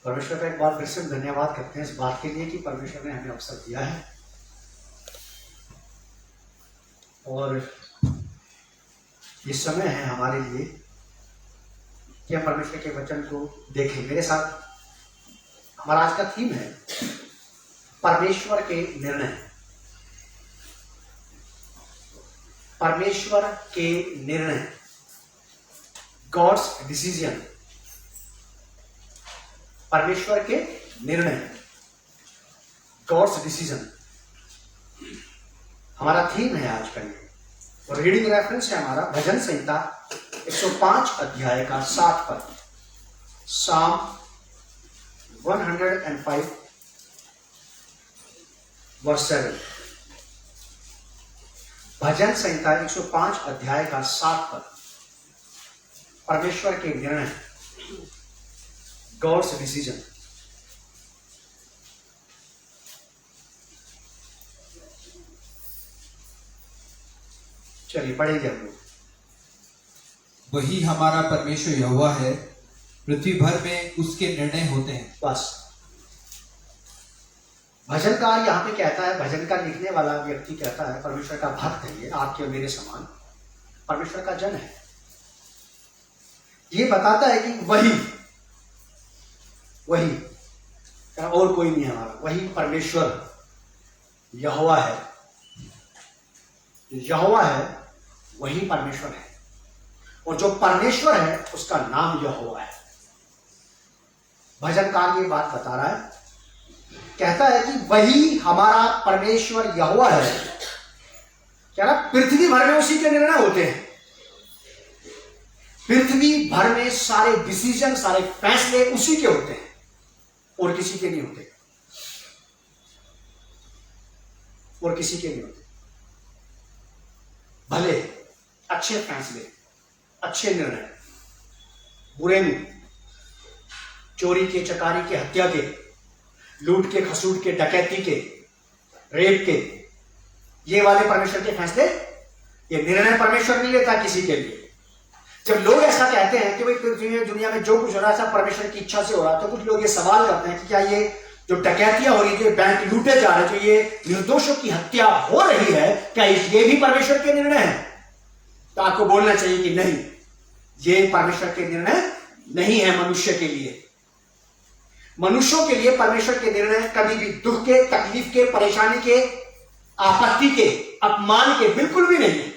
परमेश्वर का एक बार फिर से धन्यवाद करते हैं इस बात के लिए कि परमेश्वर ने हमें अवसर दिया है और ये समय है हमारे लिए कि हम परमेश्वर के वचन को देखें। मेरे साथ हमारा आज का थीम है परमेश्वर के निर्णय। परमेश्वर के निर्णय, गॉड्स डिसीजन। परमेश्वर के निर्णय, गॉड्स डिसीजन हमारा थीम है आज का ये। और रीडिंग रेफरेंस है हमारा भजन संहिता 105 अध्याय का 7 पद, साम 105 वर्स 7। भजन संहिता 105 अध्याय का 7 पद, परमेश्वर के निर्णय, गॉड्स डिसीजन। चलिए पढ़ेंगे हम लोग। वही हमारा परमेश्वर यहोवा है, पृथ्वी भर में उसके निर्णय होते हैं। बस भजनकार यहाँ पे कहता है, भजन का लिखने वाला व्यक्ति कहता है परमेश्वर का भक्त है ये, आपके और मेरे समान परमेश्वर का जन है। ये बताता है कि वही और कोई नहीं है हमारा, वही परमेश्वर यहोवा है। यहोवा है वही परमेश्वर है, और जो परमेश्वर है उसका नाम यहोवा है। भजनकार ये बात बता रहा है, कहता है कि वही हमारा परमेश्वर यहोवा है। क्या ना, पृथ्वी भर में उसी के निर्णय होते हैं। पृथ्वी भर में सारे डिसीजन, सारे फैसले उसी के होते हैं और किसी के नहीं होते, और किसी के नहीं होते। भले अच्छे फैसले, अच्छे निर्णय, बुरे नहीं, चोरी के, चकारी के, हत्या के, लूट के, खसूट के, डकैती के, रेप के, ये वाले परमेश्वर के फैसले, ये निर्णय परमेश्वर नहीं लेता किसी के लिए। जब लोग ऐसा कहते हैं कि भाई पृथ्वी में, दुनिया में जो कुछ हो रहा है सब परमेश्वर की इच्छा से हो रहा है, तो कुछ लोग ये सवाल करते हैं कि क्या ये जो डकैतियां हो रही है, बैंक लूटे जा रहे हैं, जो ये निर्दोषों की हत्या हो रही है, क्या ये भी परमेश्वर के निर्णय है? तो आपको बोलना चाहिए कि नहीं, ये परमेश्वर के निर्णय नहीं है। मनुष्य के लिए, मनुष्यों के लिए परमेश्वर के निर्णय कभी भी दुख के, तकलीफ के, परेशानी के, आपत्ति के, अपमान के बिल्कुल भी नहीं है।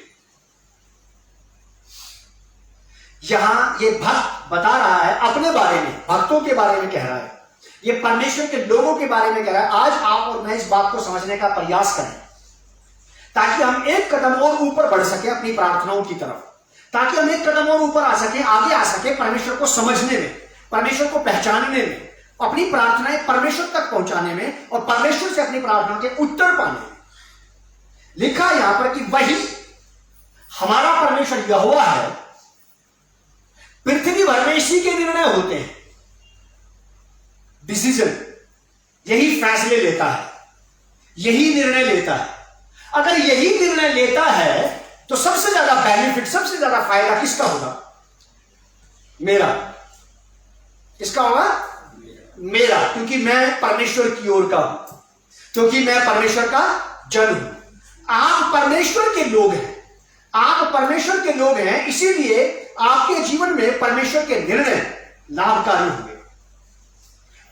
यहां ये भक्त बता रहा है अपने बारे में, भक्तों के बारे में कह रहा है, ये परमेश्वर के लोगों के बारे में कह रहा है। आज आप और मैं इस बात को समझने का प्रयास करें ताकि हम एक कदम और ऊपर बढ़ सके अपनी प्रार्थनाओं की तरफ, ताकि हम एक कदम और ऊपर आ सके, आगे आ सके परमेश्वर को समझने में, परमेश्वर को पहचानने में, अपनी प्रार्थनाएं परमेश्वर तक पहुंचाने में और परमेश्वर से अपनी प्रार्थनाओं के उत्तर पाने में। लिखा यहां पर कि वही हमारा परमेश्वर यहोवा है, पृथ्वी भर में इसी के निर्णय होते हैं। डिसीजन, यही फैसले लेता है, यही निर्णय लेता है। अगर यही निर्णय लेता है तो सबसे ज्यादा बेनिफिट, सबसे ज्यादा फायदा किसका होगा? मेरा। किसका होगा? मेरा, क्योंकि मैं परमेश्वर की ओर का हूं, क्योंकि मैं परमेश्वर का जन हूं। आप परमेश्वर के लोग हैं, आप परमेश्वर के लोग हैं, इसीलिए आपके जीवन में परमेश्वर के निर्णय लाभकारी होंगे।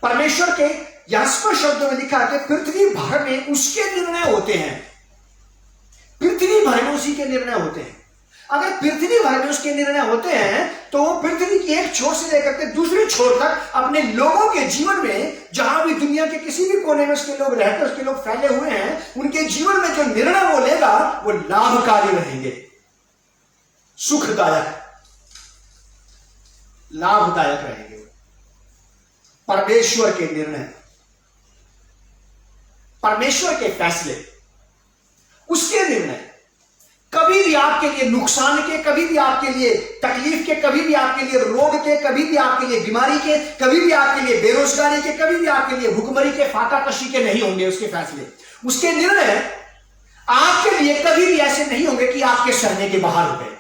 परमेश्वर के यहां स्पष्ट शब्दों में लिखा है कि पृथ्वी भर में उसके निर्णय होते हैं। पृथ्वी भर में उसी के निर्णय होते हैं। अगर पृथ्वी भर में उसके निर्णय होते हैं तो वो पृथ्वी की एक छोर से लेकर के दूसरी छोर तक अपने लोगों के जीवन में, जहां भी दुनिया के किसी भी कोने में उसके लोग रहते, उसके लोग फैले हुए हैं, उनके जीवन में जो निर्णय वो लेगा वो लाभकारी रहेंगे, सुखदायक, लाभदायक रहेंगे। परमेश्वर के निर्णय, परमेश्वर के फैसले, उसके निर्णय कभी भी आपके लिए नुकसान के, कभी भी आपके लिए तकलीफ के, कभी भी आपके लिए रोग के, कभी भी आपके लिए बीमारी के, कभी भी आपके लिए बेरोजगारी के, कभी भी आपके लिए भुखमरी के, फाका कशी के नहीं होंगे। उसके फैसले, उसके निर्णय आपके लिए कभी भी ऐसे नहीं होंगे कि आपके सहने के बाहर हो गए।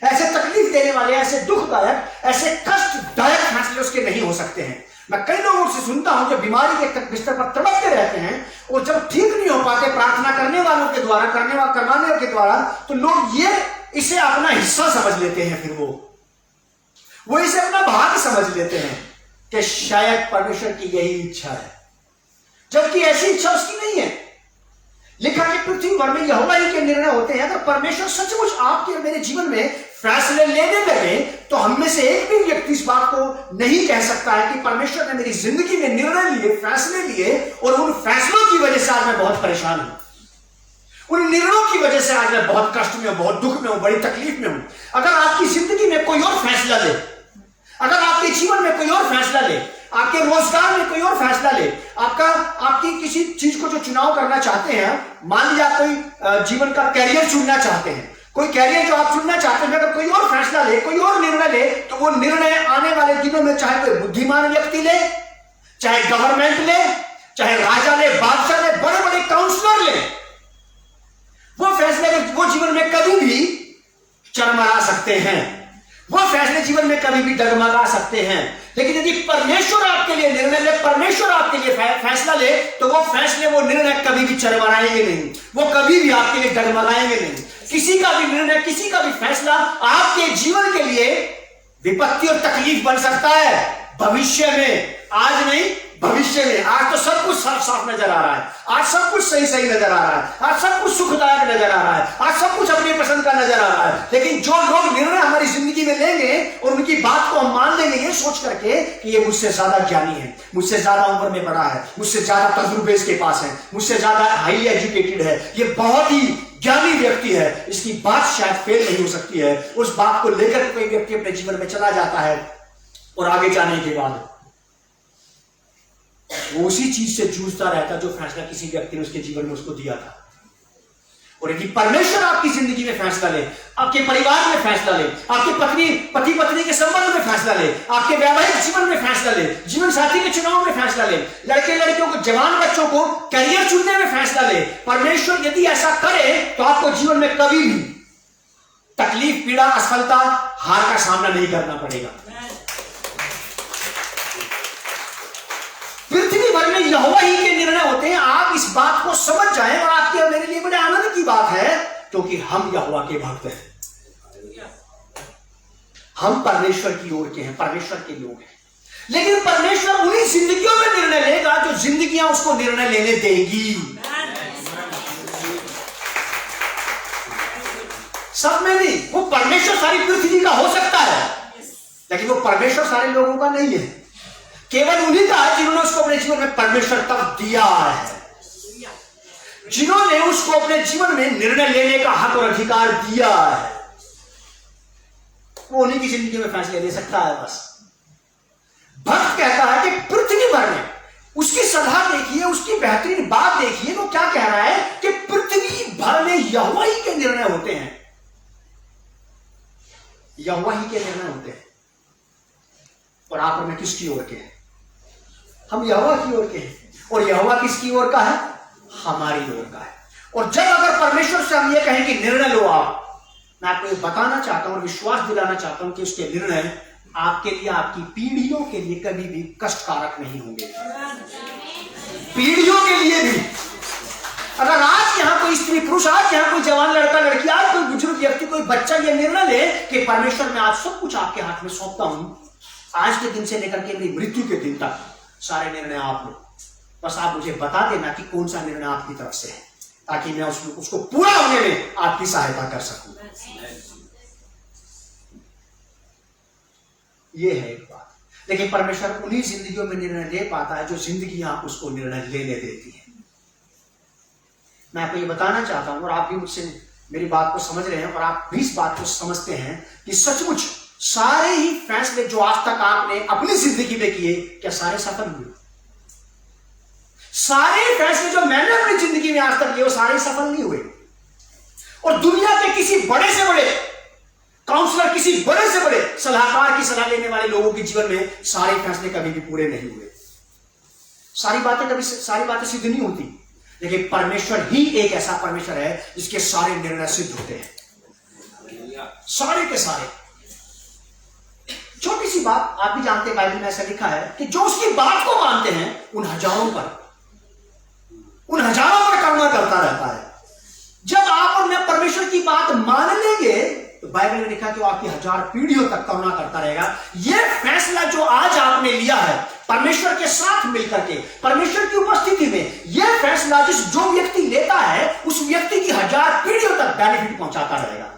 ऐसे तकलीफ देने वाले, ऐसे दुखदायक, ऐसे कष्टदायक फैसले उसके नहीं हो सकते हैं। मैं कई लोगों से सुनता हूं जो बीमारी के बिस्तर पर तड़पते रहते हैं और जब ठीक नहीं हो पाते प्रार्थना करने वालों के द्वारा करवाने के द्वारा, तो लोग ये इसे अपना हिस्सा समझ लेते हैं। फिर वो इसे अपना भाग समझ लेते हैं कि शायद परमेश्वर की यही इच्छा है, जबकि ऐसी इच्छा उसकी नहीं है। लिखा कि पृथ्वी भर में यहोवा ही के निर्णय होते हैं। अगर परमेश्वर सचमुच आपके और मेरे जीवन में फैसले लेने लगे तो हम में से एक भी व्यक्ति इस बात को नहीं कह सकता है कि परमेश्वर ने मेरी जिंदगी में निर्णय लिए, फैसले लिए और उन फैसलों की वजह से आज मैं बहुत परेशान हूं, उन निर्णयों की वजह से आज मैं बहुत कष्ट में हूं, बहुत दुख में हूं, बड़ी तकलीफ में हूं। अगर आपकी जिंदगी में कोई और फैसला ले, अगर आपके जीवन में कोई और फैसला ले, आपके रोजगार में कोई और फैसला ले, आपकी किसी चीज को जो चुनाव करना चाहते हैं, मान लिया कोई जीवन का कैरियर चुनना चाहते हैं, कोई कैरियर जो आप चुनना चाहते हैं, अगर कोई और फैसला ले, कोई और निर्णय ले, तो वो निर्णय आने वाले दिनों में चाहे कोई बुद्धिमान व्यक्ति ले, चाहे गवर्नमेंट ले, चाहे राजा ले, बादशाह ले, बड़े बड़े काउंसलर ले, वो फैसले वो जीवन में कभी भी चरमरा सकते हैं, वो फैसले जीवन में कभी भी डगमगा सकते हैं। लेकिन यदि परमेश्वर आपके लिए निर्णय ले, परमेश्वर आपके लिए फैसला ले, तो वो फैसले, वो निर्णय कभी भी चरमराएंगे नहीं, वो कभी भी आपके लिए डगमगाएंगे नहीं। किसी का भी निर्णय, किसी का भी फैसला आपके जीवन के लिए विपत्ति और तकलीफ बन सकता है भविष्य में, आज नहीं भविष्य में। आज तो सब कुछ साफ साफ नजर आ रहा है, आज सब कुछ सही सही नजर आ रहा है, आज सब कुछ सुखदायक नजर आ रहा है, आज सब कुछ अपनी पसंद का नजर आ रहा है। लेकिन जो लोग निर्णय हमारी जिंदगी में लेंगे और उनकी बात को हम मान लेंगे ये सोच करके कि ये मुझसे ज्यादा ज्ञानी है, मुझसे ज्यादा उम्र में बड़ा है, मुझसे ज्यादा तजुर्बे इसके पास है, मुझसे ज्यादा हाईली एजुकेटेड है, ये बहुत ही ज्ञानी व्यक्ति है, इसकी बात शायद फेल नहीं हो सकती है, उस बात को लेकर कोई व्यक्ति अपने जीवन में चला जाता है और आगे जाने के बाद वो उसी चीज से जूझता रहता जो फैसला किसी व्यक्ति ने उसके जीवन में उसको दिया था। और यदि परमेश्वर आपकी जिंदगी में फैसला ले, आपके परिवार में फैसला ले, आपके पति पत्नी के संबंध में फैसला ले, आपके वैवाहिक जीवन में फैसला ले, जीवन साथी के चुनाव में फैसला ले, लड़के लड़कियों को, जवान बच्चों को करियर चुनने में फैसला ले, परमेश्वर यदि ऐसा करे तो आपको जीवन में कभी भी तकलीफ, पीड़ा, असफलता, हार का सामना नहीं करना पड़ेगा। पृथ्वी भर में यहोवा ही के निर्णय होते हैं। आप इस बात को समझ जाएं और आपके और मेरे लिए बड़े आनंद की बात है, क्योंकि हम यहोवा के भक्त हैं, हम परमेश्वर की ओर के हैं, परमेश्वर के लोग हैं। लेकिन परमेश्वर उन्हीं जिंदगियों में निर्णय लेगा जो जिंदगियां उसको निर्णय लेने देगी। सब में नहीं। वो परमेश्वर सारी पृथ्वी का हो सकता है, लेकिन वो परमेश्वर सारे लोगों का नहीं है। केवल उन्हीं का है जिन्होंने उसको अपने जीवन में परमेश्वर तक दिया है, जिन्होंने उसको अपने जीवन में निर्णय लेने का हक और अधिकार दिया है, वो उन्हीं की जिंदगी में फैसले ले सकता है। बस भक्त कहता है कि पृथ्वी भर में उसकी सलाह देखिए, उसकी बेहतरीन बात देखिए। वो क्या कह रहा है कि पृथ्वी भर में यहोवा ही के निर्णय होते हैं, यहोवा ही के निर्णय होते हैं। और आप और मैं किसकी ओर के हैं? हम यहोवा की ओर के हैं। और यहोवा किसकी ओर का है? हमारी ओर का है। और जब अगर परमेश्वर से हम ये कहें कि निर्णय लो आप, मैं आपको ये बताना चाहता हूं और विश्वास दिलाना चाहता हूं कि उसके निर्णय आपके लिए, आपकी पीढ़ियों के लिए कभी भी कष्टकारक नहीं होंगे। पीढ़ियों के लिए भी। अगर आज यहां कोई स्त्री पुरुष, आज यहां कोई जवान लड़का लड़की, आज कोई बुजुर्ग व्यक्ति, कोई बच्चा ये निर्णय ले कि परमेश्वर मैं आज सब कुछ आपके हाथ में सौंपता हूं, आज के दिन से लेकर के मेरी मृत्यु के दिन तक सारे निर्णय आप लो, बस आप मुझे बता देना कि कौन सा निर्णय आपकी तरफ से है, ताकि मैं उसको पूरा होने में आपकी सहायता कर सकूं। ये है एक बात। लेकिन परमेश्वर उन्हीं जिंदगियों में निर्णय ले पाता है जो जिंदगियां उसको निर्णय लेने देती है। मैं आपको ये बताना चाहता हूं और आप भी मुझसे मेरी बात को समझ रहे हैं और आप भी इस बात को समझते हैं कि सचमुच सारे ही फैसले जो आज तक आपने अपनी जिंदगी में किए, क्या सारे सफल हुए? सारे फैसले जो मैंने अपनी जिंदगी में आज तक लिए वो सारे सफल नहीं हुए। और दुनिया के किसी बड़े से बड़े काउंसलर, किसी बड़े से बड़े सलाहकार की सलाह लेने वाले लोगों के जीवन में सारे फैसले कभी भी पूरे नहीं हुए। सारी बातें सिद्ध नहीं होती। लेकिन परमेश्वर ही एक ऐसा परमेश्वर है जिसके सारे निर्णय सिद्ध होते हैं, सारे के सारे। छोटी सी बात, आप भी जानते हैं बाइबल में ऐसा लिखा है कि जो उसकी बात को मानते हैं उन हजारों पर करुणा करता रहता है। जब आप और मैं परमेश्वर की बात मान लेंगे तो बाइबल में लिखा कि वो आपकी 1000 पीढ़ियों तक करुणा करता रहेगा। यह फैसला जो आज आपने लिया है परमेश्वर के साथ मिलकर के, परमेश्वर की उपस्थिति में, यह फैसला जो व्यक्ति लेता है उस व्यक्ति की 1000 पीढ़ियों तक बेनिफिट पहुंचाता रहेगा।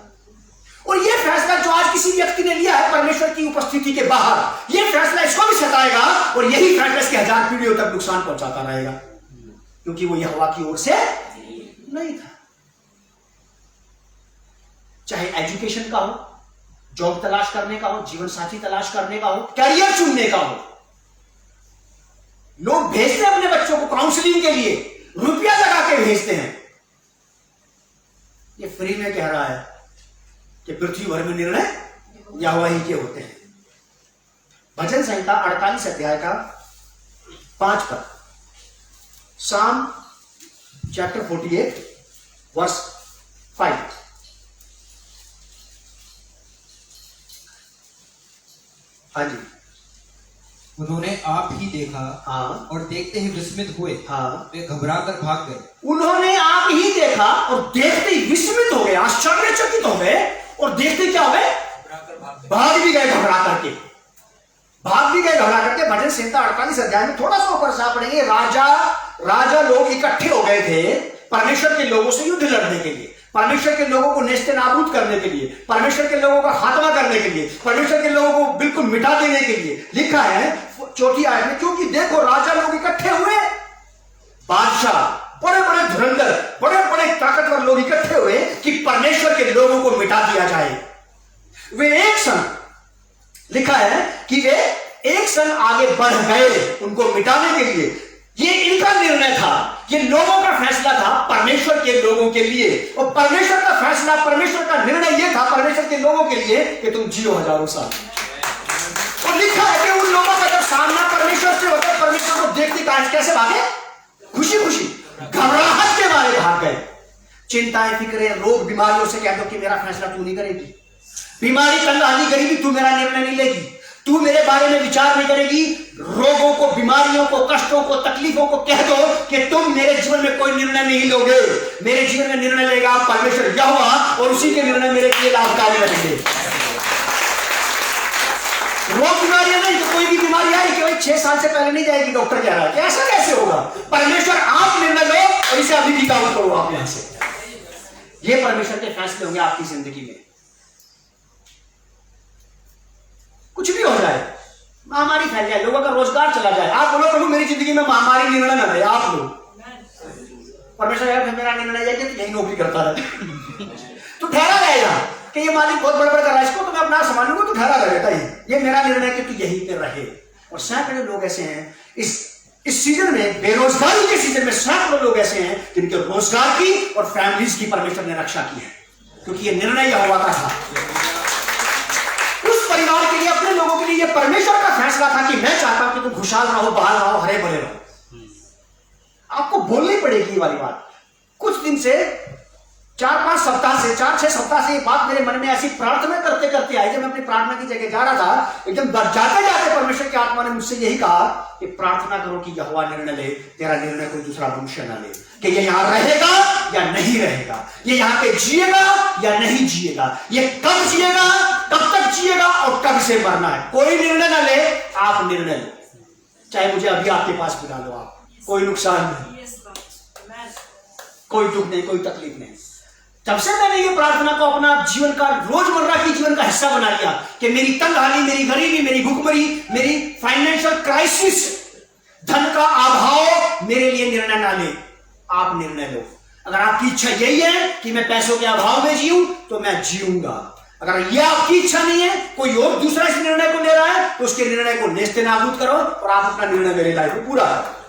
और यह फैसला जो आज किसी व्यक्ति ने लिया है परमेश्वर की उपस्थिति के बाहर, यह फैसला इसको भी सताएगा और यही फैसला इसके 1000 पीढ़ियों तक नुकसान पहुंचाता रहेगा, क्योंकि वो यहोवा की ओर से नहीं था। चाहे एजुकेशन का हो, जॉब तलाश करने का हो, जीवन साथी तलाश करने का हो, कैरियर चुनने का हो, लोग भेजते हैं अपने बच्चों को काउंसलिंग के लिए, रुपया लगा के भेजते हैं। ये फ्री में कह रहा है कि पृथ्वी भर में निर्णय यहोवा ही के होते हैं। भजन संहिता 48 अध्याय का 5 पद, साम चैप्टर 48 वर्स 5। हाँ जी। उन्होंने आप ही देखा, हाँ, और देखते ही विस्मित हुए, हाँ, वे घबराकर भाग गए। उन्होंने आप ही देखा और देखते ही विस्मित हो गए, आश्चर्यचकित हो गए, और देखते क्या हो गए, भाग भी गए घबरा करके, भजन संहिता 48 अध्याय में थोड़ा सा ऊपर से पढ़ेंगे। राजा लोग इकट्ठे हो गए थे परमेश्वर के लोगों से युद्ध लड़ने के लिए, परमेश्वर के लोगों को नेस्ते नाबूद करने के लिए, परमेश्वर के लोगों का खात्मा करने के लिए, परमेश्वर के लोगों को बिल्कुल मिटा देने के लिए। लिखा है 4 आयत में, क्योंकि देखो राजा लोग इकट्ठे हुए, बादशाह, बड़े बड़े धुरंधर, बड़े बड़े ताकतवर लोग इकट्ठे हुए कि परमेश्वर के लोगों को मिटा दिया जाए। वे एक संग, लिखा है कि वे एक संग आगे बढ़ गए उनको मिटाने के लिए। ये इनका निर्णय था, ये लोगों का फैसला था परमेश्वर के लोगों के लिए, और परमेश्वर का फैसला, परमेश्वर का निर्णय यह था परमेश्वर के लोगों के लिए कि तुम जियो 1000 साल। और लिखा है कि उन लोगों का जब सामना परमेश्वर से होता है, परमेश्वर को देखते कैसे भागे, खुशी खुशी, घबराहट के मारे भाग गए। चिंताएं, फिक्रें, रोग, बीमारियों से कह दो कि मेरा फैसला तू नहीं करेगी। बीमारी, तंगहाली, गरीबी, तू मेरा निर्णय नहीं लेगी, तू मेरे बारे में विचार नहीं करेगी। रोगों को, बीमारियों को, कष्टों को, तकलीफों को कह दो कि तुम मेरे जीवन में कोई निर्णय नहीं लोगे। मेरे जीवन में निर्णय लेगा परमेश्वर यहोवा, और उसी के निर्णय मेरे लिए लाभकारी रहेंगे। रोग, बीमारियां नहीं, तो कोई भी बीमारी आई कि भाई 6 साल से पहले नहीं जाएगी, डॉक्टर कह रहा है कि ऐसा कैसे होगा। परमेश्वर आप निर्णय लो और इसे अभी भी काउंट करो आप यहां से। ये परमेश्वर के फैसले होंगे आपकी जिंदगी में। कुछ भी हो जाए, महामारी फैल जाए, लोगों का रोजगार चला जाए, आप बोलो प्रभु मेरी जिंदगी में महामारी निर्णय न रहे, आप लोग परमेश्वर यार मेरा निर्णय है कि यही नौकरी करता रहे तो ठहरा रहेगा कि ये मालिक बहुत बड़ा कर रहा है, इसको तो मैं अपना संभालूंगा, तो ठहरा रहेगा ये मेरा निर्णय कि तू यही पे रहे। और सैकड़ों लोग ऐसे हैं इस सीजन में, बेरोजगारी के सीजन में सैकड़ों लोग ऐसे हैं जिनके रोजगार की और फैमिलीज की परमेश्वर ने रक्षा की है, क्योंकि ये निर्णय यहोवा का था। उस परिवार के लिए, अपने लोगों के लिए ये परमेश्वर का फैसला था कि मैं चाहता हूं कि तुम खुशहाल रहो, बहाल रहो, हरे भरे रहो। आपको बोलनी पड़ेगी ये वाली बात। कुछ दिन से 4-5 सप्ताह से, 4-6 सप्ताह से ये बात मेरे मन में ऐसी प्रार्थना करते करते आई। जब मैं अपनी प्रार्थना की जगह जा रहा था, एकदम जाते जाते परमेश्वर की आत्मा ने मुझसे यही कहा कि प्रार्थना करो कि यहोवा निर्णय ले, तेरा निर्णय कोई दूसरा मनुष्य ना ले, कि ये यहां रहेगा या नहीं रहेगा, ये यहां पे जिएगा या नहीं जिएगा, ये कब जिएगा, कब तक जिएगा और कब से मरना है। कोई निर्णय ना ले, आप निर्णय लो, चाहे मुझे अभी आपके पास बुला लो, आप कोई नुकसान नहीं, कोई दुख नहीं, कोई तकलीफ नहीं। तब से मैंने ये प्रार्थना को अपना जीवन का, रोजमर्रा की जीवन का हिस्सा बना लिया कि मेरी तंगहाली, मेरी गरीबी, मेरी भूखमरी, मेरी फाइनेंशियल क्राइसिस, धन का अभाव मेरे लिए निर्णय ना ले, आप निर्णय लो। अगर आपकी इच्छा यही है कि मैं पैसों के अभाव में जीऊं तो मैं जीऊंगा। अगर यह आपकी इच्छा नहीं है, कोई और दूसरा इस निर्णय को ले रहा है, तो उसके निर्णय को नेस्ते नाबूद करो और आप अपना निर्णय मेरे लाइफ में पूरा करो।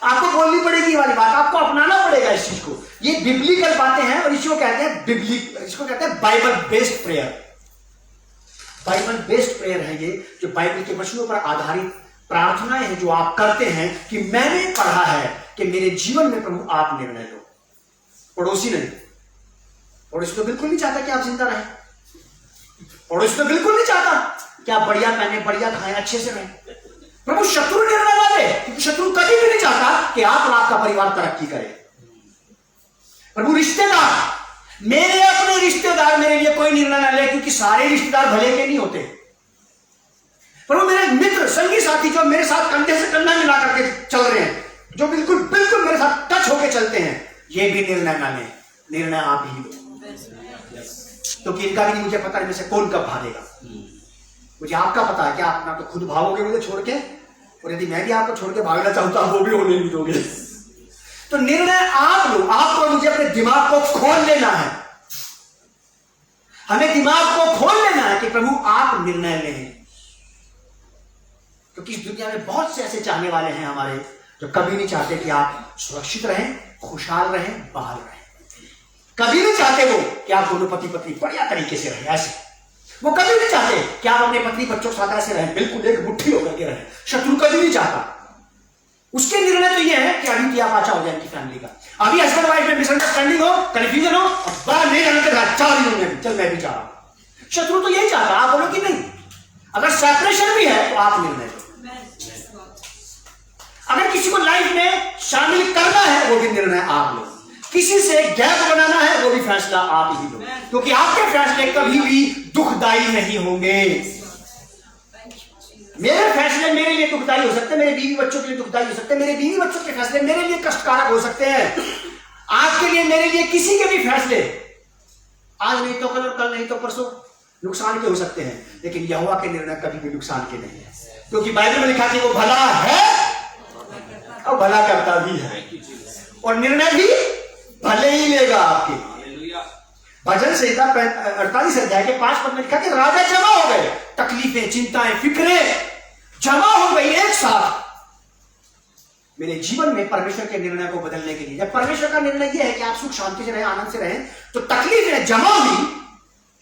आपको बोलनी पड़ेगी ये वाली बात, आपको अपनाना पड़ेगा इस चीज को। ये बिब्लिकल बातें हैं और इसको कहते हैं इसको कहते हैं Bible based prayer. Bible based prayer है ये, जो बाइबल के वचनों पर आधारित प्रार्थनाएं हैं जो आप करते हैं कि मैंने पढ़ा है कि मेरे जीवन में प्रभु आप निर्णय लो। पड़ोसी नहीं, पड़ोसी तो बिल्कुल नहीं चाहता कि आप जिंदा रहे, पड़ोसी तो बिल्कुल नहीं चाहता क्या बढ़िया पहने, बढ़िया खाएं, अच्छे से रहें। प्रभु शत्रु निर्णय ना ले, क्योंकि शत्रु कभी भी नहीं चाहता कि आप और आपका परिवार तरक्की करे। प्रभु रिश्तेदार, मेरे अपने रिश्तेदार मेरे लिए कोई निर्णय ना ले, क्योंकि सारे रिश्तेदार भले के नहीं होते। प्रभु मेरे मित्र, संगी साथी जो मेरे साथ कंधे से कंधा मिला करके चल रहे हैं, जो बिल्कुल बिल्कुल मेरे साथ टच होके चलते हैं, ये भी निर्णय ना ले, निर्णय आप ही लो, क्योंकि इनका भी नहीं मुझे पता इनमें से कौन कब भागेगा। मुझे आपका पता है कि आप ना तो खुद भागोगे मुझे छोड़ के, और यदि मैं भी आपको छोड़ के भागना चाहता हूं वो भी होने नहीं दोगे। तो निर्णय आप लो। आपको मुझे अपने दिमाग को खोल लेना है, हमें दिमाग को खोल लेना है कि प्रभु आप निर्णय लें, क्योंकि इस दुनिया में बहुत से ऐसे चाहने वाले हैं हमारे, जो कभी नहीं चाहते कि आप सुरक्षित रहें, खुशहाल रहें, बहाल रहें। कभी नहीं चाहते वो कि आप दोनों पति पत्नी बढ़िया तरीके से रहें। ऐसे वो कभी नहीं चाहते कि आप अपने पत्नी बच्चों के साथ ऐसे रहें, बिल्कुल एक मुट्ठी होकर के रहें। शत्रु कभी नहीं चाहता। उसके निर्णय तो ये है कि अभी क्या पाचा हो जाए इनकी फैमिली का, अभी हस्बैंड वाइफ में मिसअंडरस्टैंडिंग हो, कन्फ्यूजन हो, और बाहर नहीं जाने के बाद 4 दिनों में चल मैं भी चाह रहा हूं। शत्रु तो यही चाहता, आप बोलो कि नहीं। अगर सेपरेशन भी है तो आप निर्णय लो। अगर किसी को लाइफ में शामिल करना है वो भी निर्णय आप लो। किसी से गैप बनाना है वो भी फैसला आप ही लो, क्योंकि आपके फैसले कभी भी दुखदायी नहीं होंगे। मेरे फैसले मेरे लिए दुखदायी हो सकते हैं, मेरे बीवी बच्चों के लिए दुखदायी हो सकते हैं, मेरे बीवी बच्चों के फैसले मेरे लिए कष्टकारक हो सकते हैं। आपके लिए, मेरे लिए, किसी के भी फैसले आज नहीं तो कल, कल नहीं तो परसों नुकसान के हो सकते हैं, लेकिन यहोवा के निर्णय कभी भी नुकसान के नहीं है, क्योंकि बाइबल में लिखा कि वो भला है और भला करता भी है, और निर्णय भी भले ही लेगा आपके। भजन संहिता 48 अध्याय के 5 पद में लिखा कि राजा जमा हो गए, तकलीफें, चिंताएं, फिक्रें जमा हो गई एक साथ मेरे जीवन में परमेश्वर के निर्णय को बदलने के लिए। जब परमेश्वर का निर्णय यह है कि आप सुख शांति से रहें, आनंद से रहें, तो तकलीफें जमा हुई,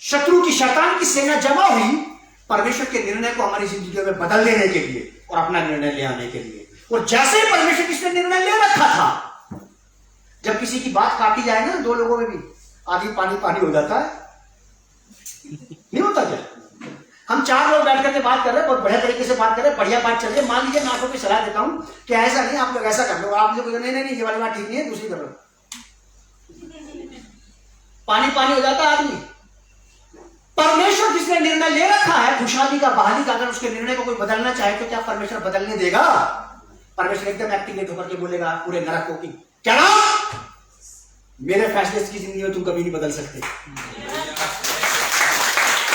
शत्रु की, शैतान की सेना जमा हुई परमेश्वर के निर्णय को हमारी जिंदगी में बदल देने के लिए और अपना निर्णय ले आने के लिए। और जैसे ही परमेश्वर किसने निर्णय ले रखा था, जब किसी की बात काटी जाए ना, 2 लोगों में भी आधी पानी पानी हो जाता है, नहीं होता क्या? हम 4 लोग बैठ करके बात कर रहे हैं, बहुत बढ़िया तरीके से बात कर रहे हैं, बढ़िया बात चल रही है। मान लीजिए मैं आपको कोई सलाह देता हूं कि ऐसा नहीं, आप लोग ऐसा कर लो, आप लोग नहीं ये वाली बात ठीक नहीं है, दूसरी कर लो, पानी पानी हो जाता है आदमी। परमेश्वर जिसने निर्णय ले रखा है खुशहाली का, बहाली का, अगर उसके निर्णय को कोई बदलना चाहे तो क्या परमेश्वर बदलने देगा? परमेश्वर एकदम एक्टिवेट होकर के बोलेगा पूरे नरक को कि क्या ना, मेरे फैसले की जिंदगी में तुम कभी नहीं बदल सकते।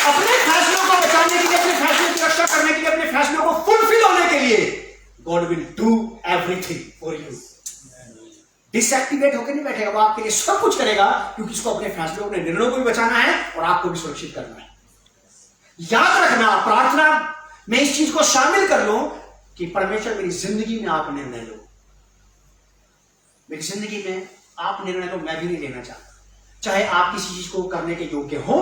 अपने फैसलों को बचाने के लिए, अपने फैसलों की रक्षा करने के लिए, अपने फैसलों को फुलफिल होने के लिए god will do everything for you. Deactivate होकर नहीं बैठेगा, वो आपके लिए सब कुछ करेगा, क्योंकि उसको अपने फैसलों, अपने निर्णयों को भी बचाना है और आपको भी सुरक्षित करना है। याद रखना, प्रार्थना में इस चीज को शामिल कर लो कि परमेश्वर मेरी जिंदगी में आप निर्णय लो। मेरी जिंदगी में आप निर्णय लो, मैं भी नहीं लेना चाहता। चाहे आप किसी चीज को करने के योग्य हो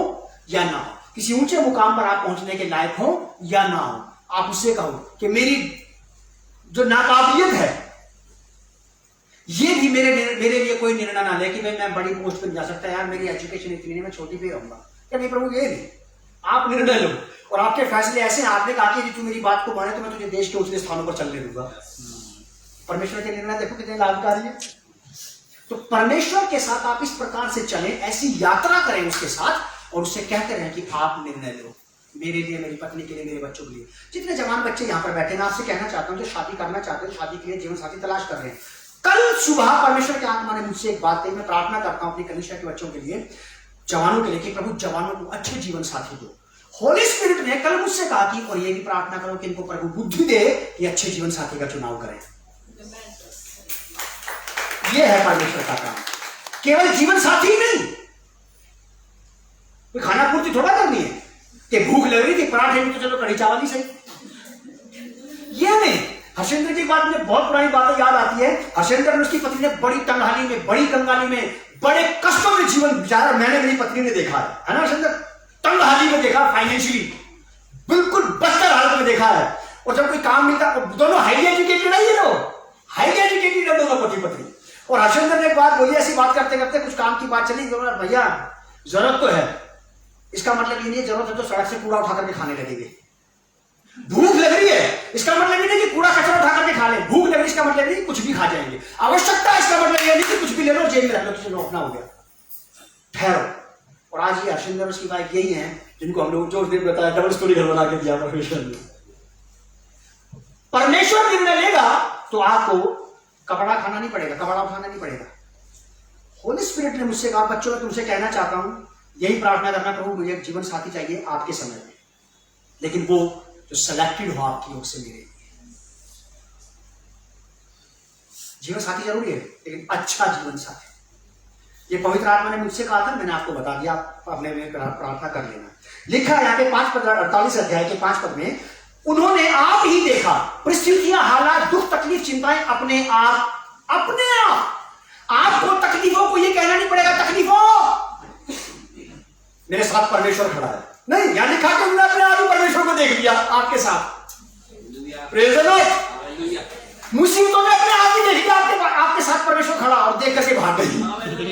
या ना हो, किसी ऊंचे मुकाम पर आप पहुंचने के लायक हो या ना हो, आप उससे कहो कि मेरी जो नाकाबिलियत है, ये भी मेरे लिए कोई निर्णय ना ले कि भाई मैं बड़ी पोस्ट पर जा सकता है, यार मेरी एजुकेशन इतनी नहीं, मैं छोटी पे रहूंगा। क्या नहीं प्रभु, ये नहीं, आप निर्णय लो। और आपके फैसले ऐसे हैं, आपने कहा कि तू मेरी बात को माने तो मैं तुझे देश के ऊंचे स्थानों पर चलने दूंगा। परमेश्वर के निर्णय देखो कितने लाभकारी है। तो परमेश्वर के साथ आप इस प्रकार से चलें, ऐसी यात्रा करें उसके साथ, और उससे कहते रहें कि आप निर्णय लो, मेरे लिए, मेरी पत्नी के लिए, मेरे बच्चों के लिए। जितने जवान बच्चे यहाँ पर बैठे हैं, आपसे कहना चाहता हूँ जो शादी करना चाहते हैं, शादी के लिए जीवन साथी तलाश कर रहे हैं, कल सुबह परमेश्वर के आत्मा ने मुझसे एक बात कही। मैं प्रार्थना करता हूँ अपनी कलीसिया के बच्चों के लिए, जवानों के लिए, कि प्रभु जवानों को अच्छे जीवन साथी दो। होली स्पिरिट ने कल मुझसे कहा कि और ये भी प्रार्थना करो कि इनको प्रभु बुद्धि दे कि अच्छे जीवन साथी का चुनाव करें। ये है परमेश्वर का काम। केवल जीवन साथी ही नहीं, कोई खाना पूर्ति थोड़ा करनी है कि भूख लग रही थी, पराठे में तो चलो कढ़ी चावल ही सही, ये नहीं। हर्षेंद्र की बात में बहुत पुरानी बातें याद आती है। हर्षेंद्र और उसकी पत्नी ने बड़ी तंगहाली में, बड़ी कंगाली में, बड़े कष्टों में जीवन गुजारा। मैंने मेरी पत्नी ने देखा है ना हर्षेंद्र, तंगहाली में देखा, फाइनेंशियली बिल्कुल बदतर हालत में देखा है। और जब कोई काम मिलता, दोनों हाईली एजुकेटेड है, ये लोग हाईली एजुकेटेड है दोनों पति पत्नी। और हर्षेंद्र ने एक बात बोली, ऐसी बात करते करते कुछ काम की बात चली, भैया जरूरत तो है, इसका मतलब ये नहीं है जरूरत है तो सड़क से कूड़ा उठा करके खाने लगेंगे, भूख लग रही है इसका मतलब ये नहीं कि कूड़ा कचरा उठा करके खा ले, भूख लग रही है इसका मतलब नहीं कुछ भी खा जाएंगे। आवश्यकता है इसका मतलब ये नहीं कि कुछ भी ले लो जेब में रख लो, चलो अपना हो गया, ठहरो। और आज ये हर्षिंदर की बात यही है जिनको हम लोग जो दिन बताया, डबल स्टोरी घर बना के दिया परमेश्वर ने। परमेश्वर निर्णय लेगा तो आपको कपड़ा खाना नहीं पड़ेगा, कपड़ा उठाना नहीं पड़ेगा। होली स्पिरिट ने मुझसे कहा, बच्चों मैं तुमसे कहना चाहता हूं, यही प्रार्थना करना, प्रभु मुझे एक जीवन साथी चाहिए आपके समय में, लेकिन वो जो सेलेक्टेड हो आपकी ओर से मेरे। जीवन साथी जरूरी है लेकिन अच्छा जीवन साथी। ये पवित्र आत्मा ने मुझसे कहा था, मैंने आपको बता दिया, आप अपने में प्रार्थना कर लेना। लिखा है यहाँ पे 48 अध्याय के 5 पद में, उन्होंने आप ही देखा परिस्थितियां, हालात, दुख, तकलीफ, चिंताएं अपने आप आपको तकलीफों को ये कहना नहीं पड़ेगा तकलीफों मेरे साथ परमेश्वर खड़ा है, नहीं, यहां लिखा कि उन्होंने अपने आप ही परमेश्वर को देख लिया आपके साथ। Praise the Lord. मुसीबतों में अपने आप ही देख लिया आपके साथ परमेश्वर खड़ा, और देख करके भाग गई।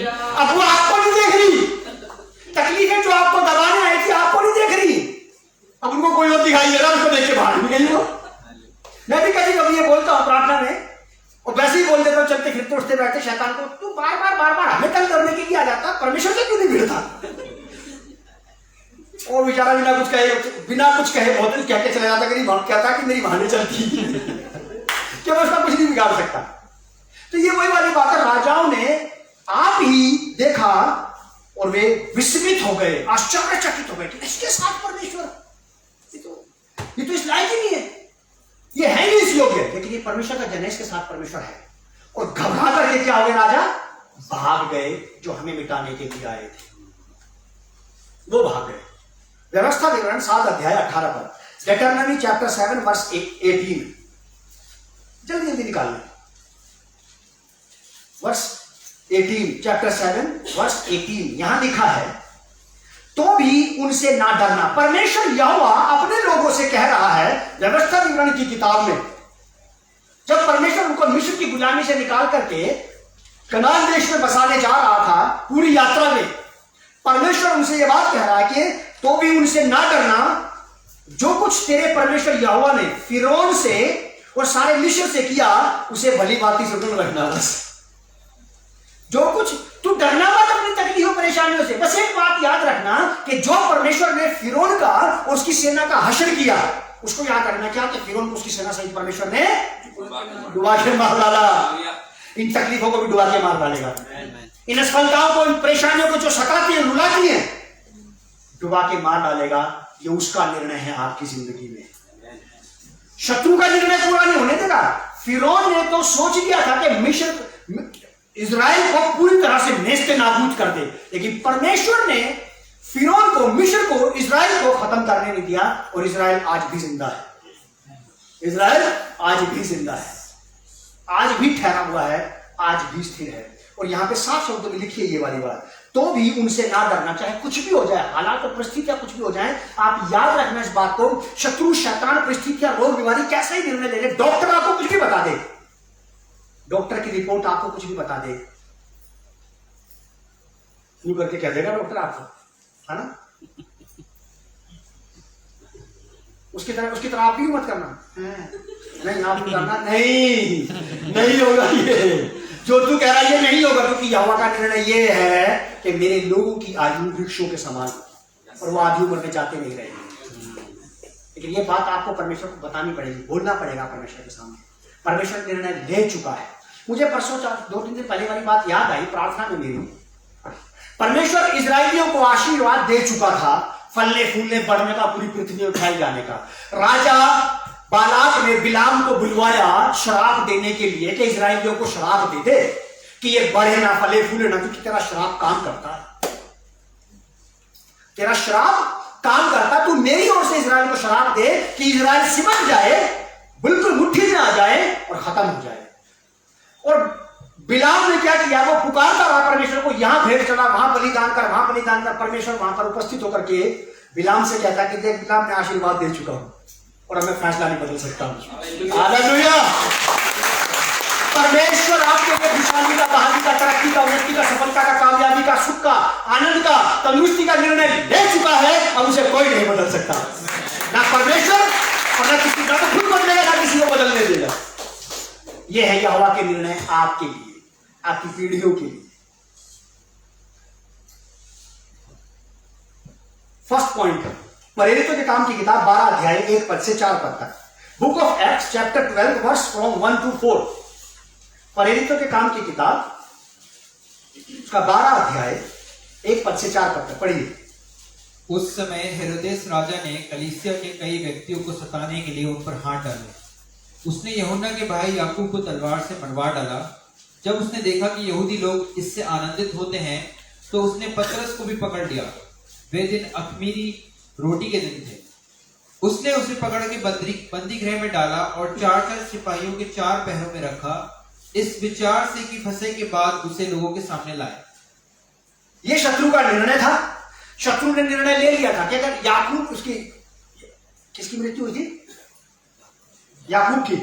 अब वो आपको नहीं देख रही, तकलीफें जो आपको दबाने आई थी आपको नहीं देख रही, अब उनको कोई और दिखाई दे रहा, उसको देख के भाग भी गई वो। मैं भी कभी कभी ये बोलता हूं प्रार्थना में, और वैसे ही बोल देता हूं चलते फिरते उठते बैठते शैतान को, तू बार बार हमें तंग करने के लिए आ जाता, परमेश्वर से क्यों नहीं भिड़ता? और बेचारा बिना कुछ कहे बहुत दिन कह के चला जाता, कहता कि मेरी बहाने चलती क्या, मैं उसका कुछ नहीं बिगाड़ सकता। तो ये वही वाली बात है, राजाओं ने आप ही देखा और वे विस्मित हो गए, आश्चर्यचकित हो गए कि इसके साथ परमेश्वर, ये तो इस लायक ही नहीं है, ये है नहीं इस योग्य, लेकिन ये परमेश्वर का जन है, इसके साथ परमेश्वर है। और घबरा करके क्या हो गए, राजा भाग गए, जो हमें मिटाने के लिए आए थे वो भाग गए। व्यवस्था विवरण 7 अध्याय 18 पर, डेटरनॉमी चैप्टर 7 वर्स 18, जल्दी जल्दी निकाल लें, वर्स 18 चैप्टर 7 वर्स 18, यहां लिखा है, तो भी उनसे ना डरना। परमेश्वर यहोवा अपने लोगों से कह रहा है व्यवस्था विवरण की किताब में, जब परमेश्वर उनको मिस्र की गुलामी से निकाल करके कनान देश में बसाने जा रहा था, पूरी यात्रा में परमेश्वर उनसे यह बात कह रहा है कि तो भी उनसे ना डरना, जो कुछ तेरे परमेश्वर यहोवा ने फिरौन से और सारे मिस्र से किया उसे भली भांति सुन रखना। बस जो कुछ, तू डरना मत अपनी तकलीफों परेशानियों से, बस एक बात याद रखना कि जो परमेश्वर ने फिरौन का और उसकी सेना का हश्र किया, उसको याद रखना क्या कि फिरौन को उसकी सेना सहित परमेश्वर ने डुबा के मार डाला। इन तकलीफों को भी डुबा के मार डालेगा, इन असफलताओं को, इन परेशानियों को जो सताती है, रुलाती है, डुबा के मार डालेगा। ये उसका निर्णय है आपकी जिंदगी में, शत्रु का निर्णय पूरा नहीं होने देगा। फिरौन ने तो सोच लिया था कि मिस्र इजराइल को पूरी तरह से नेस्ते नाबूद कर दे, लेकिन परमेश्वर ने फिरौन को, मिस्र को, इजराइल को खत्म करने नहीं दिया, और इजराइल आज भी जिंदा है। इजराइल आज भी जिंदा है, आज भी ठहरा हुआ है, आज भी स्थिर है। और यहां पे साफ शब्दों में लिखी है ये वाली बात, तो भी उनसे ना डरना, चाहे कुछ भी हो जाए, हालात और परिस्थितियां कुछ भी हो जाए, आप याद रखना इस बात को। शत्रु, शैतान, परिस्थितियां, रोग, बीमारी कैसा ही निर्णय ले ले, डॉक्टर आपको कुछ भी बता दे, डॉक्टर की रिपोर्ट आपको कुछ भी बता दे, यूं करके कह देगा डॉक्टर आपको, है ना, उसकी तरह आप भी मत करना, नहीं आप भी करना, नहीं होगा ये जो तू कह रहा है, ये नहीं होगा, क्योंकि यहोवा का निर्णय ये है कि मेरे लोगों की आयु वृक्षों के समान, और वो आयु बढ़ने जाते नहीं रहेंगे। लेकिन ये बात आपको परमेश्वर को बतानी पड़ेगी, बोलना पड़ेगा परमेश्वर के सामने। परमेश्वर निर्णय ले चुका है। मुझे परसों 2-3 दिन पहले वाली बात याद आई प्रार्थना में मेरी, परमेश्वर इजरायलियों को आशीर्वाद दे चुका था, फलने फूलने बढ़ने का, पूरी पृथ्वी में उठाए जाने का। राजा बालाक ने बिलाम को बुलवाया शराब देने के लिए कि इजरायलियों को शराब दे दे कि ये बढ़े ना, फले फूले ना, क्योंकि तेरा शराब काम करता है, तेरा शराब काम करता, तू मेरी ओर से इजराइल को शराब दे कि इजराइल सिमट जाए, बिल्कुल मुट्ठी में आ जाए और खत्म हो जाए। और बिलाम ने क्या किया, वो पुकारता रहा परमेश्वर को, यहां भेंट चढ़ा, वहां बलिदान कर, वहां बलिदान कर। परमेश्वर वहां पर उपस्थित होकर के बिलाम से कहता कि देख बिलाम, मैं आशीर्वाद दे चुका हूं और अब मैं फैसला नहीं बदल सकता हूं। हालेलुया। परमेश्वर आपके लिए खुशहाली का, बहाली का, तरक्की का, उन्नति का, सफलता का, कामयाबी का, सुख का, आनंद का, तंदुरुस्ती का निर्णय ले चुका है, अब उसे कोई नहीं बदल सकता। ना परमेश्वर और ना किसी का तो खुद बदलेगा ना किसी को बदलने देगा। यह है यहोवा के निर्णय आपके लिए, आपकी पीढ़ियों के लिए। फर्स्ट पॉइंट, प्रेरितों के काम की किताब 12 अध्याय 1 पद से 4 पद तक। Book of Acts chapter 12 verse from 1 to 4। प्रेरितों के काम की किताब उसका 12 अध्याय 1 पद से 4 पद तक पढ़िए। उस समय हेरोदेस राजा ने कलीसिया के कई व्यक्तियों को सताने के लिए उन पर हाथ डाले। उसने यूहन्ना के भाई याकूब को तलवार से मरवा डाला। जब उसने देखा कि यहूदी लोग इससे आनंदित होते हैं तो उसने पतरस को भी पकड़ लिया। वे दिन अख़मीरी रोटी के दिन थे। उसने उसे पकड़ के बंदी गृह में डाला और 4 सिपाहियों के 4 पहरों में रखा, इस विचार से कि फंसे के बाद उसे लोगों के सामने लाए। यह शत्रु का निर्णय था। शत्रु ने निर्णय ले लिया था कि अगर याकूब, उसकी किसकी मृत्यु हुई थी? याकूब की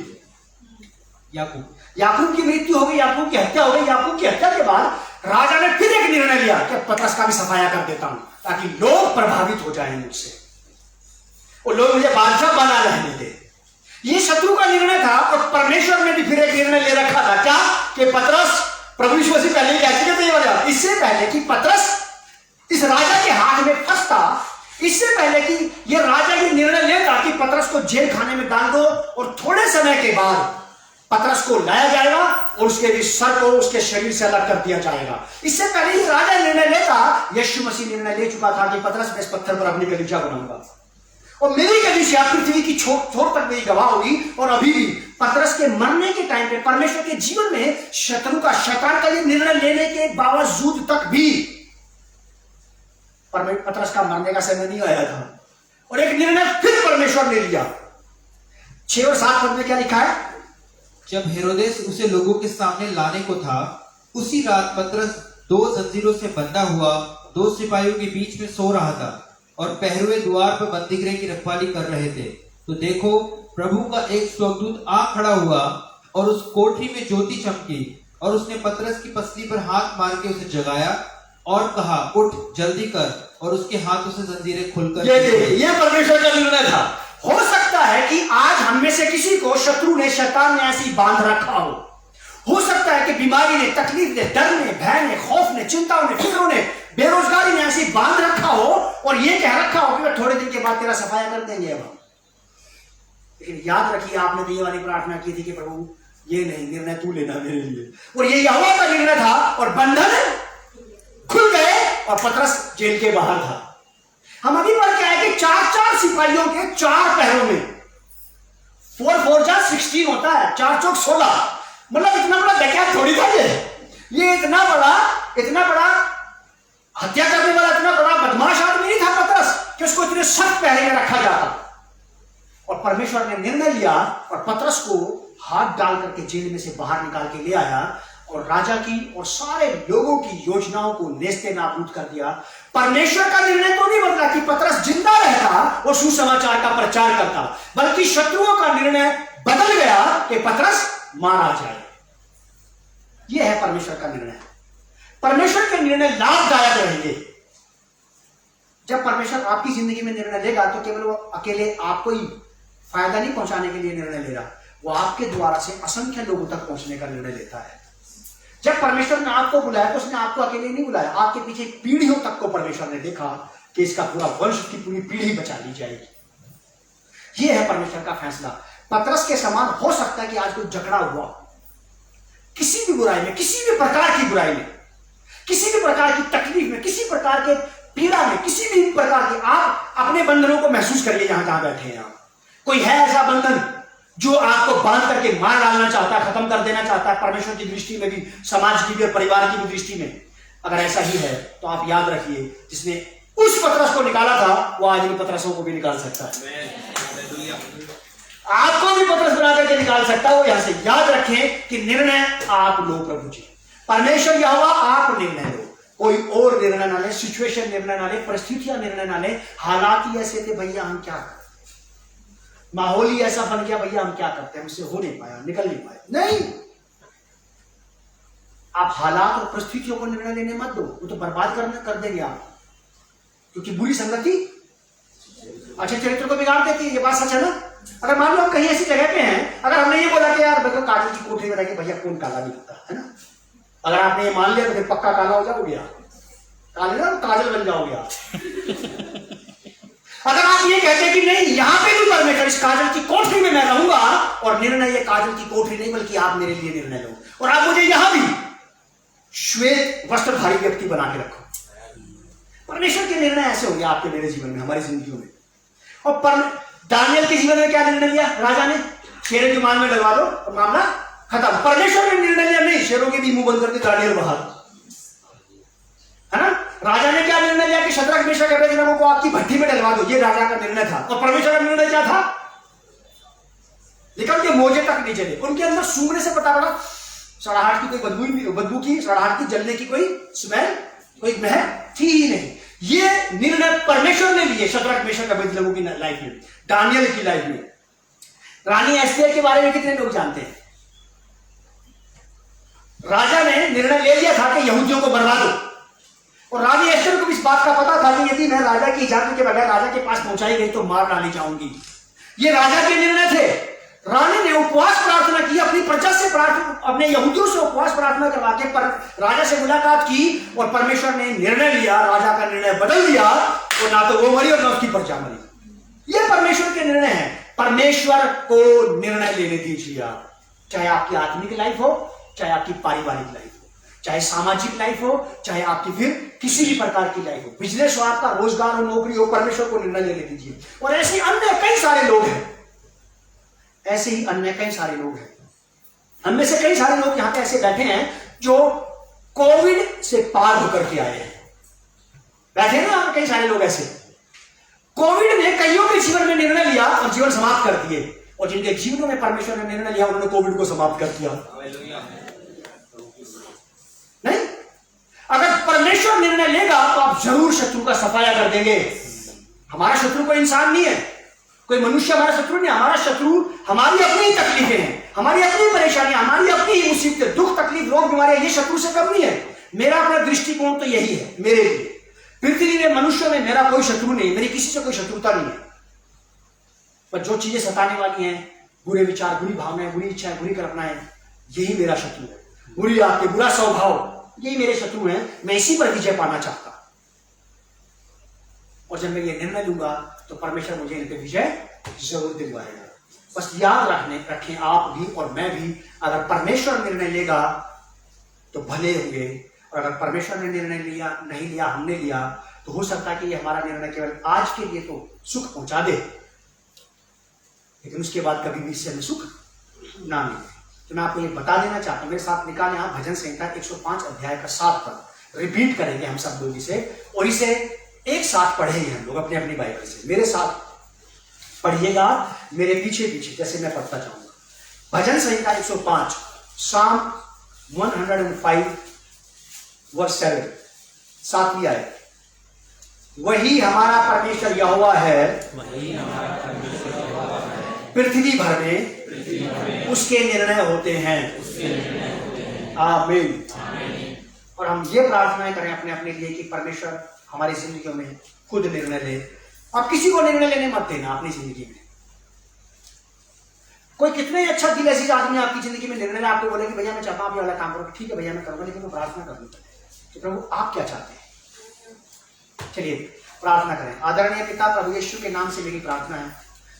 मृत्यु हो गई, याकूब की हत्या हो गई। याकूब की हत्या के बाद राजा ने फिर एक निर्णय लिया कि पतरस का भी सफाया कर देता हूं ताकि लोग प्रभावित हो जाएं मुझसे और लोग मुझे बादशाह बना रहने दे। ये शत्रु का निर्णय था। और परमेश्वर ने भी फिर एक निर्णय ले रखा था, क्या? कि पतरस, प्रभु यीशु मसीह पहले क्या कहते हैं, इससे पहले कि पतरस इस राजा के हाथ में फंसता, इससे पहले कि यह राजा ये निर्णय लेता कि पतरस को जेल खाने में डाल दो और थोड़े समय के बाद पतरस को लाया जाएगा और उसके भी सर को उसके शरीर से अलग कर दिया जाएगा। इससे पहले ही राजा निर्णय लेता, यीशु मसीह निर्णय ले चुका था कि पतरस, मैं इस पत्थर पर अपनी कलीसिया बनाऊंगा और मेरी कलीसिया पृथ्वी की छोर तक मेरी गवाह होगी। और अभी भी पतरस के मरने के टाइम पे परमेश्वर के जीवन में शैतान का ये निर्णय लेने के बावजूद तक भी पतरस का मरने का समय नहीं आया था और एक निर्णय फिर परमेश्वर ने लिया। 6 और 7 पद में क्या लिखा है? जब हेरोदेस उसे लोगों के सामने लाने को था, उसी रात पतरस 2 जंजीरों से बंधा हुआ 2 सिपाहियों के बीच में सो रहा था और पहरुए द्वार पर बंदीगृह की रखवाली कर रहे थे। तो देखो, प्रभु का एक स्वर्गदूत आ खड़ा हुआ और उस कोठरी में ज्योति चमकी और उसने पतरस की पसली पर हाथ मार के उसे जगाया और कहा, उठ, जल्दी कर। और उसके हाथों से जंजीरें खुलकर ये परमेश्वर का निर्णय था। हो सकता है कि आज हम में से किसी को शत्रु ने, शैतान ने ऐसी बांध रखा हो सकता है कि बीमारी ने, तकलीफ ने, डर ने, भय ने, खौफ ने, चिंताओं ने, फिक्रों ने, बेरोजगारी ने ऐसी बांध रखा हो और ये कह रखा हो कि थोड़े दिन के बाद तेरा सफाया कर देंगे। अब लेकिन याद रखिए, आपने तो ये वाली प्रार्थना की थी कि प्रभु ये नहीं, निर्णय तू लेना मेरे लिए, और ये यहोवा का निर्णय था और बंधन खुल गए और पतरस जेल के बाहर था। हम अभी पढ़ के आए कि 4 सिपाहियों के 4 पहरों में 4 जा 16 होता है, 4 चौक 16। मतलब इतना बड़ा डकैत थोड़ी था ये इतना बड़ा हत्या करने वाला, इतना बड़ा बदमाश आदमी नहीं था पतरस कि उसको इतने सख्त पहरे में रखा जाता। और परमेश्वर ने निर्णय लिया और पतरस को हाथ डाल करके जेल में से बाहर निकाल के ले आया और राजा की और सारे लोगों की योजनाओं को नेस्ते नाबूद कर दिया। परमेश्वर का निर्णय तो नहीं बदला कि पतरस जिंदा रहता और सुसमाचार का प्रचार करता, बल्कि शत्रुओं का निर्णय बदल गया कि पतरस मारा जाए। यह है परमेश्वर का निर्णय। परमेश्वर के निर्णय लाभदायक रहेंगे। जब परमेश्वर आपकी जिंदगी में निर्णय लेगा तो केवल वो अकेले आपको ही फायदा नहीं पहुंचाने के लिए निर्णय ले रहा, वो आपके द्वारा से असंख्य लोगों तक पहुंचने का निर्णय लेता है। जब परमेश्वर ने आपको बुलाया तो उसने आपको अकेले नहीं बुलाया, आपके पीछे पीढ़ियों तक को परमेश्वर ने देखा कि इसका पूरा वंश की पूरी पीढ़ी बचा ली जाएगी। यह है परमेश्वर का फैसला। पतरस के समान हो सकता है कि आज कोई झगड़ा हुआ किसी भी बुराई में, किसी भी प्रकार की बुराई में, किसी भी प्रकार की तकलीफ में, किसी प्रकार के पीड़ा में, किसी भी प्रकार की, आप अपने बंधनों को महसूस करिए जहां जहां बैठे हैं आप। कोई है ऐसा बंधन जो आपको बांध करके मार डालना चाहता है, खत्म कर देना चाहता है, परमेश्वर की दृष्टि में भी, समाज की भी और परिवार की भी दृष्टि में? अगर ऐसा ही है तो आप याद रखिए, जिसने उस पतरस को निकाला था वो आज इन पतरसों को भी निकाल सकता है, आपको भी पतरस बना करके निकाल सकता है। वो यहां से याद रखें कि निर्णय आप लो प्रभु जी, परमेश्वर यहोवा आप निर्णय लो, कोई और निर्णय ना ले, सिचुएशन निर्णय ना ले, परिस्थितियां निर्णय ना ले। हालात ही ऐसे थे भैया, हम क्या करें, माहौल ही ऐसा बन गया भैया, हम क्या करते हैं, हमसे हो नहीं पाया, निकल नहीं पाया। नहीं, आप हालात और परिस्थितियों को निर्णय लेने मत दो, वो तो बर्बाद कर देंगे आप, क्योंकि बुरी संगति अच्छे चरित्र को बिगाड़ देती है। ये बात सच है ना? अगर मान लो हम कहीं ऐसी जगह पे हैं, अगर हमने ये बोला कि यार देखो काजल की कोठरी में रह के भैया कौन काला नहीं होता है ना, अगर आपने ये मान लिया तो फिर पक्का काला हो जाओगे आप, काले ना काजल बन जाओगे आप। अगर आप ये कहते हैं कि नहीं यहां पे भी परमेश्वर इस काजल की कोठरी में मैं रहूंगा, और निर्णय ये काजल की कोठरी नहीं बल्कि आप मेरे लिए निर्णय लो, और आप मुझे यहां भी श्वेत वस्त्रधारी व्यक्ति बना के रखो। परमेश्वर के निर्णय ऐसे हो गया आपके मेरे जीवन में, हमारी जिंदगियों में। और दानियल के जीवन में क्या निर्णय लिया राजा ने? शेरों की मान में डलवा दो और मामला खत्म। परमेश्वर ने निर्णय लिया नहीं, शेरों के भी मुंह बंद करके दानियल बाहर, है ना। राजा ने क्या निर्णय लिया कि शद्रक मेशक अबेदनगो को आपकी भट्टी में डलवा दो, ये राजा का निर्णय था। और परमेश्वर का निर्णय क्या था? निकल के मोजे तक नहीं चले, उनके अंदर सूंघने से पता पड़ा सड़ाहट की कोई बदबू की, सड़ाहट की, जलने की कोई स्मेल, कोई महक थी ही नहीं। ये निर्णय परमेश्वर ने लिए शद्रक मेशक अबेदनगो की लाइफ में, दानियल की लाइफ में। रानी एस्तेर के बारे में कितने लोग जानते हैं? राजा ने निर्णय ले लिया था कि यहूदियों को बर्बाद दो, और रानी एस्तेर को इस बात का पता था कि यदि मैं राजा की इजाजत के बगैर राजा के पास पहुंचाई गई तो मार डाली जाऊंगी। ये राजा के निर्णय थे। रानी ने उपवास प्रार्थना की, अपनी प्रजा से अपने यहूदियों से उपवास प्रार्थना करवा के राजा से मुलाकात की, और परमेश्वर ने निर्णय लिया, राजा का निर्णय बदल दिया, और ना तो वो मरी और ना उसकी प्रजा मरी। ये परमेश्वर के निर्णय है। परमेश्वर को निर्णय लेने दीजिए आप, चाहे आपकी आत्मिक लाइफ हो, चाहे आपकी पारिवारिक लाइफ हो, चाहे सामाजिक लाइफ हो, चाहे आपकी फिर किसी भी प्रकार की लाइफ हो, बिजनेस हो, आपका रोजगार हो, नौकरी हो, परमेश्वर को निर्णय लेने दीजिए। और ऐसे अन्य कई सारे लोग हैं, ऐसे ही अन्य कई सारे लोग हैं। हम में से कई सारे लोग यहां पे ऐसे बैठे हैं जो कोविड से पार होकर के आए हैं। बैठे हैं ना कई सारे लोग ऐसे। कोविड ने कईयों के जीवन में निर्णय लिया और जीवन समाप्त कर दिए, और जिनके जीवनों में परमेश्वर ने निर्णय लिया उन्होंने कोविड को समाप्त कर दिया। नहीं, अगर परमेश्वर निर्णय लेगा तो आप जरूर शत्रु का सफाया कर देंगे। हमारा शत्रु कोई इंसान नहीं है, कोई मनुष्य हमारा शत्रु नहीं। हमारा शत्रु हमारी अपनी तकलीफें हैं, हमारी अपनी परेशानियां, हमारी अपनी मुसीबतें, दुख, तकलीफ, रोग, बीमारियां, ये शत्रु से कम नहीं है। मेरा अपना दृष्टिकोण तो यही है मेरे लिए। पृथ्वी में, मनुष्य में मेरा कोई शत्रु नहीं, मेरी किसी से कोई शत्रुता नहीं है। पर जो चीजें सताने वाली हैं, बुरे विचार, बुरी भावनाएं, बुरी इच्छाएं, बुरी कल्पनाएं, यही मेरा शत्रु है। बुरी आदतें, बुरा स्वभाव, यही मेरे शत्रु हैं। मैं इसी पर विजय पाना चाहता, और जब मैं ये निर्णय लूंगा तो परमेश्वर मुझे इन पे विजय जरूर दिलवाएगा। बस याद रखें आप भी और मैं भी, अगर परमेश्वर निर्णय लेगा तो भले होंगे, और अगर परमेश्वर ने निर्णय लिया नहीं लिया, हमने लिया, तो हो सकता है कि ये हमारा निर्णय केवल आज के लिए तो सुख पहुंचा दे, लेकिन उसके बाद कभी भी इससे हमें सुख ना मिले। तो मैं आपको ये बता देना चाहता हूं, मेरे साथ निकालें आप भजन संहिता 105 अध्याय का 7 पद। रिपीट करेंगे हम सब लोग इसे, और इसे एक साथ पढ़ेंगे हम लोग अपनी अपनी बाइबल से। मेरे साथ पढ़िएगा, मेरे पीछे पीछे जैसे मैं पढ़ता जाऊंगा। भजन संहिता 105 साम 105 वर्स 7, 7वीं आयत। वही हमारा परमेश्वर यहोवा है, पृथ्वी भर में उसके निर्णय होते हैं। आमीन। और हम ये प्रार्थनाएं करें अपने अपने लिए कि परमेश्वर हमारी जिंदगियों में खुद निर्णय ले। आप किसी को निर्णय लेने मत देना अपनी जिंदगी में। कोई कितने अच्छा दिल अजीज आदमी आपकी जिंदगी में निर्णय ले, आपको बोले कि भैया मैं चाहता हूं आप ये वाला काम करो, ठीक है भैया मैं करूंगा, लेकिन मैं प्रार्थना करूंगा तो प्रभु आप क्या चाहते हैं। चलिए प्रार्थना करें। आदरणीय पिता, प्रभु यीशु के नाम से मेरी प्रार्थना है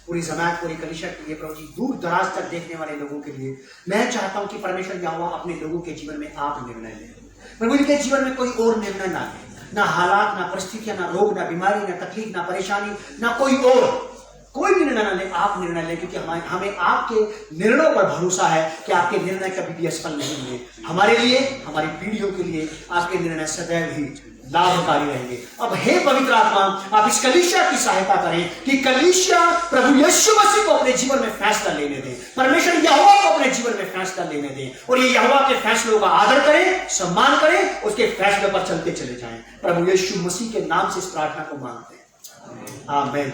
पूरी जमात, पूरी कलीसिया के लिए, प्रभु जी दूर दराज तक देखने वाले लोगों के लिए। मैं चाहता हूं कि परमेश्वर यहोवा अपने लोगों के जीवन में आप निर्णय लें। प्रभु इनके जीवन में कोई और निर्णय ना ले, ना हालात, ना परिस्थितियां, ना रोग, ना बीमारी, ना तकलीफ, ना परेशानी, ना कोई और कोई भी निर्णय ना ले, आप निर्णय लें, क्योंकि हमें आपके निर्णयों पर भरोसा है कि आपके निर्णय कभी भी असफल नहीं होंगे। हमारे लिए, हमारी पीढ़ियों के लिए आपके निर्णय सदैव ही लाभकारी रहेंगे। अब हे पवित्र आत्मा, आप इस कलीसिया की सहायता करें कि कलीसिया प्रभु यीशु मसीह को अपने जीवन में फैसला लेने दें, परमेश्वर यहोवा को अपने जीवन में फैसला लेने दें, और ये यहोवा के फैसलों का आदर करें, सम्मान करें, उसके फैसले पर चलते चले जाएं। प्रभु यीशु मसीह के नाम से इस प्रार्थना को मांगते हैं, आमीन।